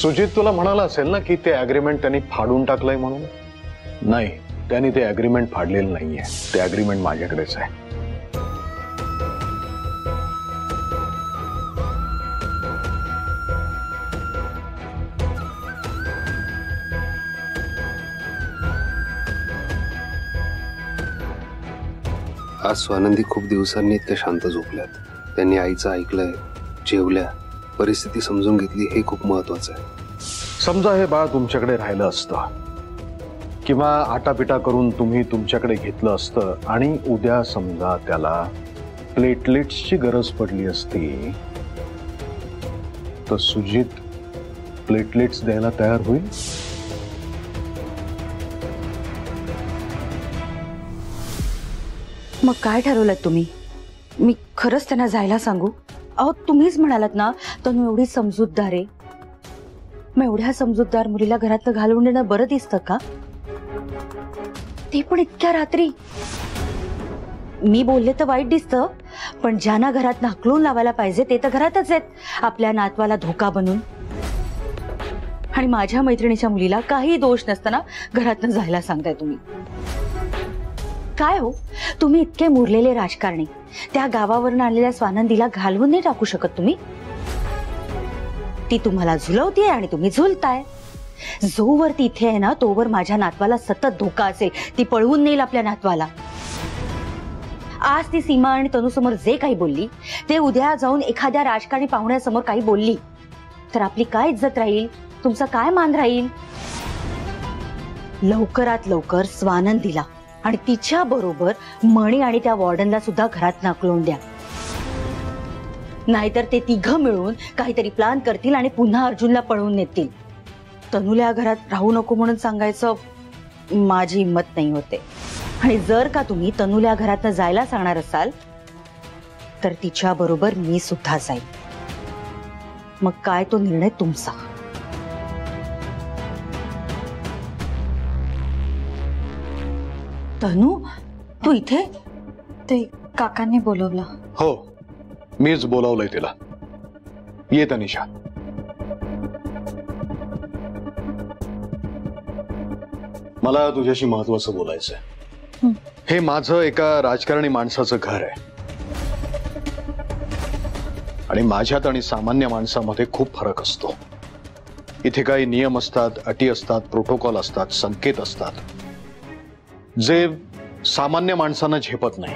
सुजित तुला म्हणाला असेल ना की ते अग्रीमेंट त्यांनी फाडून टाकलंय म्हणून? नाही, त्यांनी ते अग्रीमेंट फाडलेलं नाहीये. ते अग्रीमेंट माझ्याकडेच आहे. आज स्वानंदी खूप दिवसांनी इतक्या शांत झोपल्यात. त्यांनी आईचं ऐकलंय, जेवल्या, परिस्थिती समजून घेतली, हे खूप महत्वाचं आहे. समजा हे बाळ तुमच्याकडे राहिलं असतं किंवा आटापिटा करून तुम्ही तुमच्याकडे घेतलं असतं आणि उद्या समजा त्याला प्लेटलेट्सची गरज पडली असती तर सुजित प्लेटलेट्स द्यायला तयार होईल? मग काय ठरवलं तुम्ही? मी खरंच त्यांना जायला सांगू? अहो तुम्हीच म्हणालात ना तनु एवढी समजूतदार आहे. मग एवढ्या समजूतदार मुलीला घरातलं घालवून देणं बरं दिसतं का? ते पण इतक्या रात्री. मी बोलले तर वाईट दिसतं, पण ज्यांना घरात हकलून लावायला पाहिजे ते तर घरातच आहेत, आपल्या नातवाला धोका बनून. आणि माझ्या मैत्रिणीच्या मुलीला काही दोष नसताना घरातनं जायला सांगताय तुम्ही. काय हो तुम्ही इतके मुरलेले राजकारणी, त्या गावावरून आलेल्या स्वानंदीला घालवून नाही टाकू शकत तुम्ही? ती तुम्हाला झुलवतीये आणि तुम्ही झुलताय. जोवर ती इथे आहे ना तोवर माझ्या नातवाला सतत धोका असेल. ती पळवून नेईल आपल्या नातवाला. आज ती सीमा आणि तनु समोर जे काही बोलली ते उद्या जाऊन एखाद्या राजकारणी पाहुण्यासमोर काही बोलली तर आपली काय इज्जत राहील, तुमचा काय मान राहील? लवकरात लवकर स्वानंदीला आणि तिच्या बरोबर मणी आणि त्या वॉर्डनला सुद्धा घरात नाकलवून द्या. नाहीतर ते तिघं मिळून काहीतरी प्लान करतील आणि पुन्हा अर्जुनला पळवून नेतील. तनुला घरात राहू नको म्हणून सांगायचं माझी हिम्मत नाही होते. आणि जर का तुम्ही तनुला घरातनं जायला सांगणार असाल तर तिच्या बरोबर मी सुद्धा जाईल. मग काय तो निर्णय तुमचा. तनु तू इथे? ते काकांनी बोलवलं. हो, मीच बोलावलंय तिला. ये तनिषा. मला तुझ्याशी महत्वाचं बोलायचंय. हे माझं एका राजकारणी माणसाचं घर आहे आणि माझ्यात आणि सामान्य माणसामध्ये खूप फरक असतो. इथे काही नियम असतात, अटी असतात, प्रोटोकॉल असतात, संकेत असतात जे सामान्य माणसांना झेपत नाही.